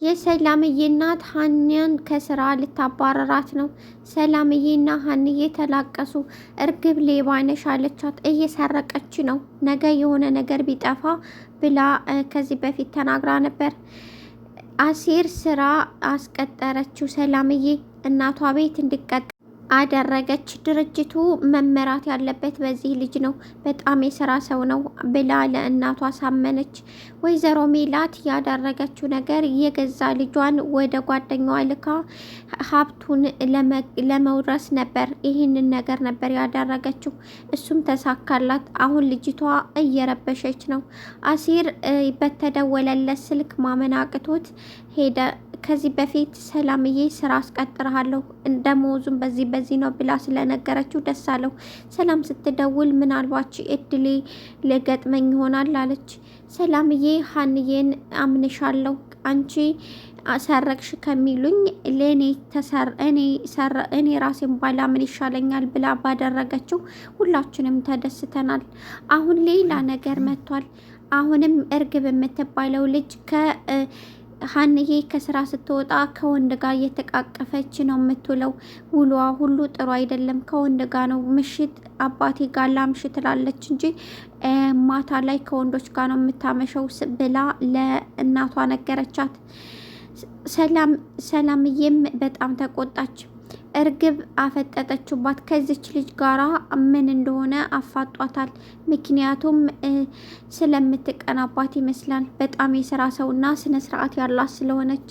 የሰላምዬ እናት ሀኒያን ከስራ ልታባረራት ነው። ሰላምዬና ሀንዬ ተላቀሱ። እርግብ ሌባ ነሽ አለቻት። እየሰረቀች ነው ነገ የሆነ ነገር ቢጠፋ ብላ ከዚህ በፊት ተናግራ ነበር። አሲር ስራ አስቀጠረችው። ሰላምዬ እናቷ ቤት እንዲቀጠር አደረገች። ድርጅቱ መመራት ያለበት በዚህ ልጅ ነው፣ በጣም የስራ ሰው ነው ብላ ለእናቷ ሳመነች። ወይዘሮ ሜላት ያደረገችው ነገር የገዛ ልጇን ወደ ጓደኛዋ ልካ ሀብቱን ለመውረስ ነበር። ይህንን ነገር ነበር ያደረገችው። እሱም ተሳካላት። አሁን ልጅቷ እየረበሸች ነው። አሲር በተደወለለት ስልክ ማመን አቅቶት ሄደ። ከዚህ በፊት ሰላምዬ ስራ አስቀጥረሃለሁ ደሞዙም በዚህ ነው ብላ ስለነገረችው ደስ አለው። ሰላም ስትደውል ምናልባት እድሌ ሊገጥመኝ ይሆናል አለች። ሰላምዬ ሀንዬን አምንሻለሁ፣ አንቺ ሰረቅሽ ከሚሉኝ እኔ ራሴን ባላምን ይሻለኛል ብላ ባደረገችው ሁላችንም ተደስተናል። አሁን ሌላ ነገር መጥቷል። አሁንም እርግብ የምትባለው ልጅ ሀንዬ ከስራ ስትወጣ ከወንድ ጋር እየተቃቀፈች ነው የምትውለው። ውሏ ሁሉ ጥሩ አይደለም። ከወንድ ጋር ነው። ምሽት አባቴ ጋር ላምሽ ትላለች እንጂ ማታ ላይ ከወንዶች ጋር ነው የምታመሸው ብላ ለእናቷ ነገረቻት። ሰላምዬም በጣም ተቆጣች። እርግብ አፈጠጠችባት። ከዚች ልጅ ጋራ ምን እንደሆነ አፋጧታል። ምክንያቱም ስለምትቀናባት ይመስላል። በጣም የስራ ሰውና ስነ ስርዓት ያላት ስለሆነች።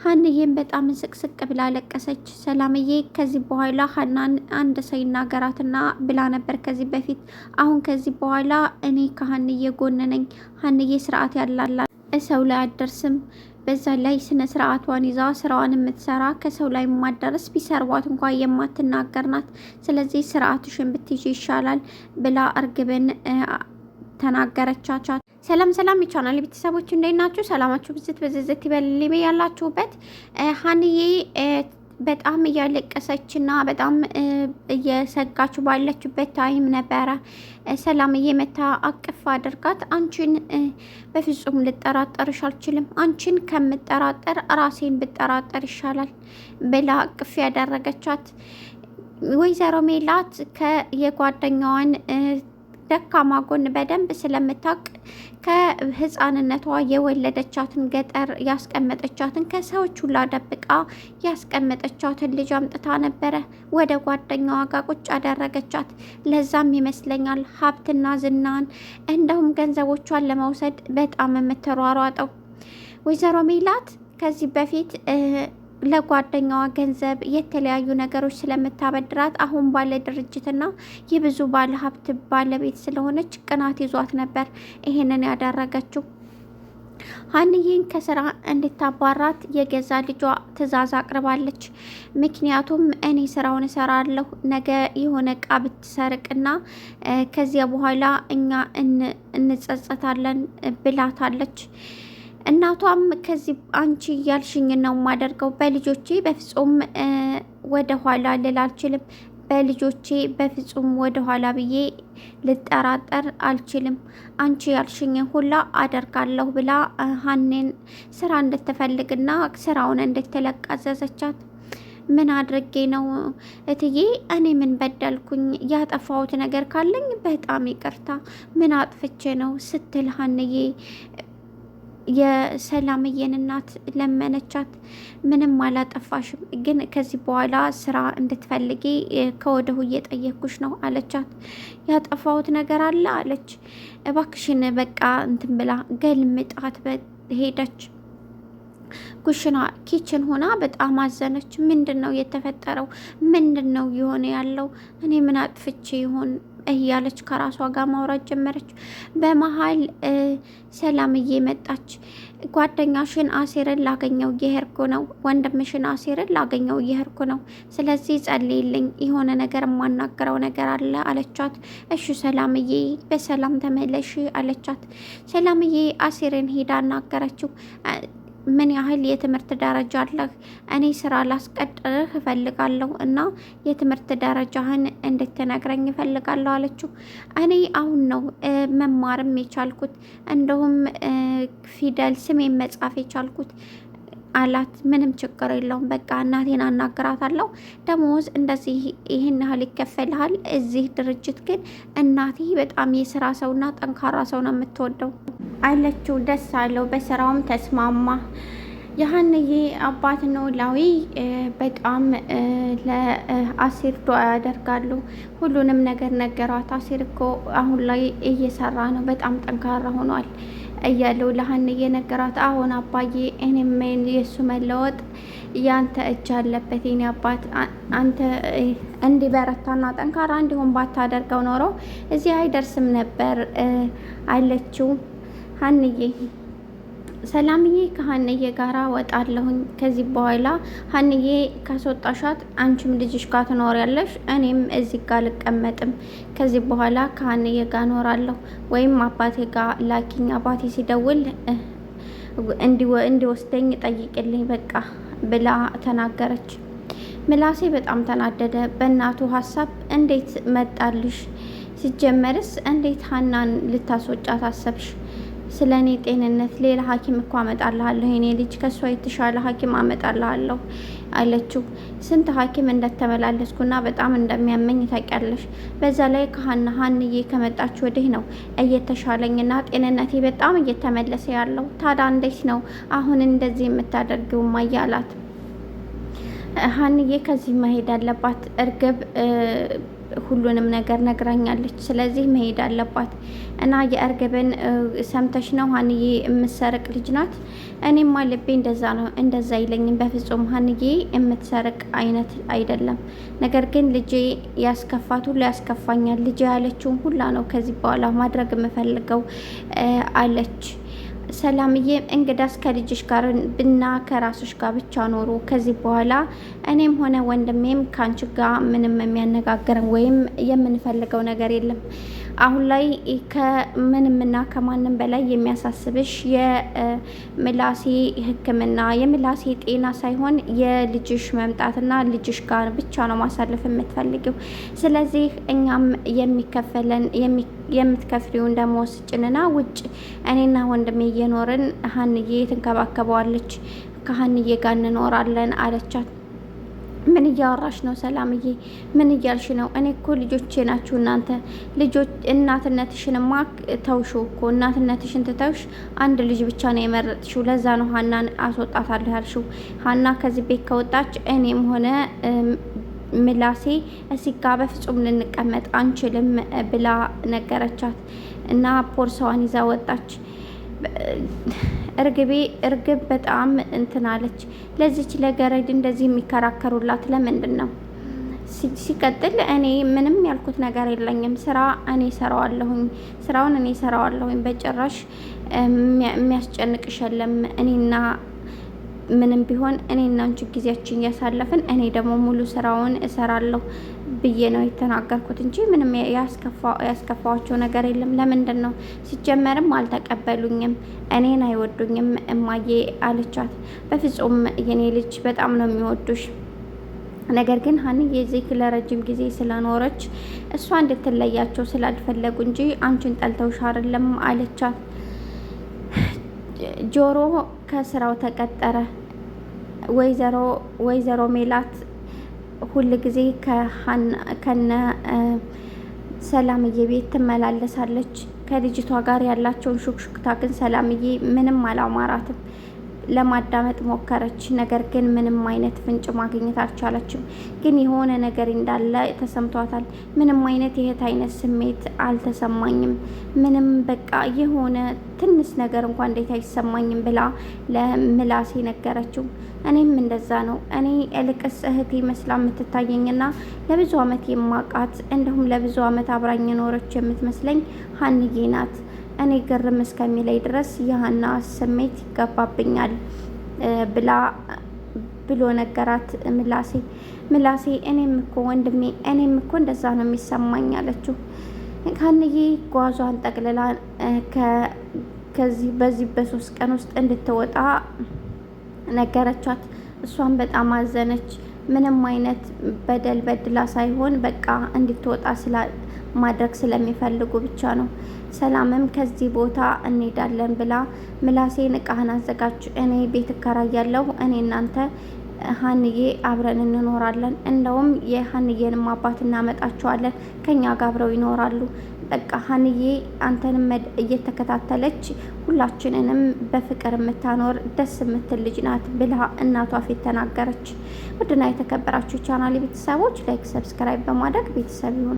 ሀንዬም በጣም ስቅስቅ ብላ ለቀሰች። ሰላምዬ ከዚህ በኋላ ሀናን አንድ ሰው ይናገራትና ብላ ነበር ከዚህ በፊት። አሁን ከዚህ በኋላ እኔ ከሀንዬ ጎን ነኝ። ሀንዬ ስርዓት ያላላ ሰው ላይ አደርስም። በዛ ላይ ስነ ስርዓቷን ይዛ ስራዋን የምትሰራ ከሰው ላይ የማደረስ ቢሰርቧት እንኳን የማትናገር ናት። ስለዚህ ስርዓትሽን ብትይዥ ይሻላል ብላ እርግብን ተናገረቻቻት። ሰላም የቻናል ቤተሰቦች እንዴት ናችሁ? ሰላማችሁ ብዝት ይበልልኝ ያላችሁበት። ሀንዬ በጣም እያለቀሰችና በጣም እየሰጋች ባለችበት ታይም ነበረ ሰላምዬ መታ አቅፍ አድርጋት፣ አንቺን በፍጹም ልጠራጠርሽ አልችልም፣ አንቺን ከምጠራጠር ራሴን ብጠራጠር ይሻላል ብላ አቅፍ ያደረገቻት። ወይዘሮ ሜላት የጓደኛዋን ደካማ ጎን በደንብ ስለምታውቅ ከህፃንነቷ የወለደቻትን ገጠር ያስቀመጠቻትን ከሰዎች ሁላ ደብቃ ያስቀመጠቻትን ልጅ አምጥታ ነበረ ወደ ጓደኛዋ ጋር ቁጭ አደረገቻት። ለዛም ይመስለኛል ሀብትና ዝናን እንደውም ገንዘቦቿን ለመውሰድ በጣም የምትሯሯጠው። ወይዘሮ ሜላት ከዚህ በፊት ለጓደኛዋ ገንዘብ የተለያዩ ነገሮች ስለምታበድራት አሁን ባለ ድርጅትና የብዙ ባለ ሀብት ባለቤት ስለሆነች ቅናት ይዟት ነበር ይሄንን ያደረገችው። ሀንዬን ከስራ እንድታባራት የገዛ ልጇ ትዕዛዝ አቅርባለች። ምክንያቱም እኔ ስራውን እሰራለሁ፣ ነገ የሆነ እቃ ብትሰርቅና ከዚያ በኋላ እኛ እንጸጸታለን ብላታለች። እናቷም ከዚህ አንቺ እያልሽኝ ነው የማደርገው፣ በልጆቼ በፍጹም ወደ ኋላ ልል አልችልም፣ በልጆቼ በፍጹም ወደ ኋላ ብዬ ልጠራጠር አልችልም፣ አንቺ ያልሽኝ ሁላ አደርጋለሁ ብላ ሀኔን ስራ እንድትፈልግና ስራውን እንድትለቅ አዘዘቻት። ምን አድርጌ ነው እትዬ? እኔ ምን በደልኩኝ? ያጠፋሁት ነገር ካለኝ በጣም ይቅርታ፣ ምን አጥፍቼ ነው ስትል ሀንዬ የሰላምዬን እናት ለመነቻት። ምንም አላጠፋሽም፣ ግን ከዚህ በኋላ ስራ እንድትፈልጊ ከወደሁ እየጠየኩሽ ነው አለቻት። ያጠፋሁት ነገር አለ አለች። እባክሽን በቃ እንትን ብላ ገልምጣት ሄደች። ኩሽና ኪችን ሆና በጣም አዘነች። ምንድን ነው የተፈጠረው? ምንድን ነው የሆነ ያለው? እኔ ምን አጥፍቼ ይሆን እያለች ከራሷ ጋር ማውራት ጀመረች። በመሀል ሰላምዬ መጣች። ጓደኛሽን አሴርን ላገኘው እየሄድኩ ነው፣ ወንድምሽን አሴርን ላገኘው እየሄድኩ ነው፣ ስለዚህ ጸልይልኝ፣ የሆነ ነገር የማናገረው ነገር አለ አለቻት። እሺ ሰላምዬ በሰላም ተመለሽ አለቻት። ሰላምዬ አሴርን ሄዳ አናገረችው። ምን ያህል የትምህርት ደረጃ አለህ? እኔ ስራ ላስቀጥርህ እፈልጋለሁ እና የትምህርት ደረጃህን እንድትነግረኝ እፈልጋለሁ አለችው። እኔ አሁን ነው መማርም የቻልኩት እንደውም ፊደል ስሜን መጻፍ የቻልኩት አላት። ምንም ችግር የለውም በቃ እናቴን አናግራታለሁ። ደሞዝ እንደዚህ ይህን ያህል ይከፈልሃል። እዚህ ድርጅት ግን እናቴ በጣም የስራ ሰውና ጠንካራ ሰው ነው የምትወደው አለችው። ደስ አለው። በስራውም ተስማማ። የሀንዬ አባት ኖላዊ በጣም ለአሲር ዱዓ ያደርጋሉ። ሁሉንም ነገር ነገሯት። አሲር እኮ አሁን ላይ እየሰራ ነው፣ በጣም ጠንካራ ሆኗል እያለው ለሀንዬ ነገራት። አሁን አባዬ እኔም የእሱ መለወጥ ያንተ እጅ አለበት። የኔ አባት አንተ እንዲበረታና ጠንካራ እንዲሆን ባታደርገው ኖሮ እዚህ አይደርስም ነበር አለችው። ሀንዬ ሰላምዬ ከሀንዬ ጋራ ወጣለሁኝ። ከዚህ በኋላ ሀንዬ ካስወጣሻት አንቺም ልጅሽ ጋር ትኖሪያለሽ፣ እኔም እዚህ ጋር አልቀመጥም። ከዚህ በኋላ ከሀንዬ ጋር እኖራለሁ፣ ወይም አባቴ ጋር ላኪኝ፣ አባቴ ሲደውል እንዲወስደኝ ጠይቅልኝ በቃ ብላ ተናገረች። ምላሴ በጣም ተናደደ። በእናቱ ሀሳብ እንዴት መጣልሽ? ሲጀመርስ እንዴት ሀናን ልታስወጫት አሰብሽ? ስለ እኔ ጤንነት ሌላ ሐኪም እኮ አመጣልሃለሁ የኔ ልጅ፣ ከሷ የተሻለ ሐኪም አመጣልሃለሁ አለችው። ስንት ሐኪም እንደተመላለስኩና በጣም እንደሚያመኝ ታውቂያለሽ። በዛ ላይ ሀንዬ ከመጣች ወዲህ ነው እየተሻለኝና ጤንነቴ በጣም እየተመለሰ ያለው። ታዲያ እንዴት ነው አሁን እንደዚህ የምታደርጊው እማዬ አላት። ሀንዬ ከዚህ መሄድ አለባት። እርግብ ሁሉንም ነገር ነግራኛለች። ስለዚህ መሄድ አለባት እና የእርግብን ሰምተሽ ነው ሀንዬ የምትሰርቅ ልጅ ናት። እኔማ ልቤ እንደዛ ነው እንደዛ አይለኝም። በፍጹም ሀንዬ የምትሰርቅ አይነት አይደለም። ነገር ግን ልጄ ያስከፋት ሁሉ ያስከፋኛል። ልጄ ያለችውን ሁላ ነው ከዚህ በኋላ ማድረግ የምፈልገው አለች። ሰላምዬ እንግዳስ ከልጅሽ ጋር ብና ከራስሽ ጋር ብቻ ኖሩ። ከዚህ በኋላ እኔም ሆነ ወንድሜም ከአንቺ ጋር ምንም የሚያነጋግረን ወይም የምንፈልገው ነገር የለም። አሁን ላይ ከምንምና ከማንም በላይ የሚያሳስብሽ የምላሴ ሕክምና የምላሴ ጤና ሳይሆን የልጅሽ መምጣትና ልጅሽ ጋር ብቻ ነው ማሳለፍ የምትፈልጊው። ስለዚህ እኛም የምትከፍሪውን ደሞዝ ስጭንና ውጭ እኔና ወንድሜ እየኖርን ሀንዬ ትንከባከበዋለች፣ ከሀንዬ ጋር እንኖራለን አለቻት። ምን እያወራሽ ነው ሰላምዬ? ምን እያልሽ ነው? እኔ እኮ ልጆቼ ናችሁ እናንተ ልጆች። እናትነትሽንማ ተውሹ እኮ እናትነትሽን ትተውሽ አንድ ልጅ ብቻ ነው የመረጥሽው። ለዛ ነው ሀናን አስወጣታለሁ ያልሽው። ሀና ከዚህ ቤት ከወጣች እኔም ሆነ ምላሴ እዚህ ጋ በፍጹም ልንቀመጥ አንችልም ብላ ነገረቻት እና ቦርሳዋን ይዛ ወጣች። እርግብ በጣም እንትናለች። ለዚች ለገረድ እንደዚህ የሚከራከሩላት ለምንድን ነው? ሲቀጥል እኔ ምንም ያልኩት ነገር የለኝም። እኔ ሰራዋለሁኝ፣ ስራውን እኔ ሰራዋለሁኝ። በጭራሽ የሚያስጨንቅሽ የለም። እኔና ምንም ቢሆን እኔና አንቺ ጊዜያችን እያሳለፍን እኔ ደግሞ ሙሉ ስራውን እሰራለሁ ብዬ ነው የተናገርኩት እንጂ ምንም ያስከፋዋቸው ነገር የለም። ለምንድን ነው? ሲጀመርም አልተቀበሉኝም፣ እኔን አይወዱኝም እማዬ አለቻት። በፍጹም የኔ ልጅ በጣም ነው የሚወዱሽ። ነገር ግን ሀንዬ እዚህ ለረጅም ጊዜ ስለኖረች እሷ እንድትለያቸው ስላልፈለጉ እንጂ አንቺን ጠልተውሽ አይደለም አለቻት። ጆሮ ከስራው ተቀጠረ። ወይዘሮ ሜላት ሁል ጊዜ ከነ ሰላምዬ ቤት ትመላለሳለች። ከልጅቷ ጋር ያላቸውን ሹክሹክታ ግን ሰላምዬ ምንም አላማራትም። ለማዳመጥ ሞከረች። ነገር ግን ምንም አይነት ፍንጭ ማግኘት አልቻለችም። ግን የሆነ ነገር እንዳለ ተሰምቷታል። ምንም አይነት የእህት አይነት ስሜት አልተሰማኝም። ምንም በቃ የሆነ ትንሽ ነገር እንኳን እንዴት አይሰማኝም ብላ ለምላሴ ነገረችው። እኔም እንደዛ ነው። እኔ እልቅስ እህቴ መስላ የምትታየኝና ለብዙ አመት የማቃት እንዲሁም ለብዙ አመት አብራኝ ኖረች የምትመስለኝ ሀንዬ ናት። እኔ ግርም እስከሚለይ ድረስ የሀና ስሜት ይገባብኛል ብሎ ነገራት ምላሴ እኔም እኮ ወንድሜ እኔም እኮ እንደዛ ነው የሚሰማኝ አለችው። ሀንዬ ጓዟን ጠቅልላ በዚህ በ3 ቀን ውስጥ እንድትወጣ ነገረቻት። እሷን በጣም አዘነች። ምንም አይነት በደል በድላ ሳይሆን በቃ እንድትወጣ ማድረግ ስለሚፈልጉ ብቻ ነው። ሰላምም ከዚህ ቦታ እንሄዳለን ብላ ምላሴን እቃህን አዘጋጅ፣ እኔ ቤት እከራያለሁ፣ እኔ እናንተ ሀንዬ አብረን እንኖራለን። እንደውም የሀንዬንም አባት እናመጣቸዋለን ከኛ ጋር አብረው ይኖራሉ። በቃ ሀንዬ አንተንም እየተከታተለች ሁላችንንም በፍቅር የምታኖር ደስ የምትል ልጅ ናት ብላ እናቷ ፊት ተናገረች። ውድና የተከበራችሁ ቻናል ቤተሰቦች ላይክ፣ ሰብስክራይብ በማድረግ ቤተሰብ ይሁኑ።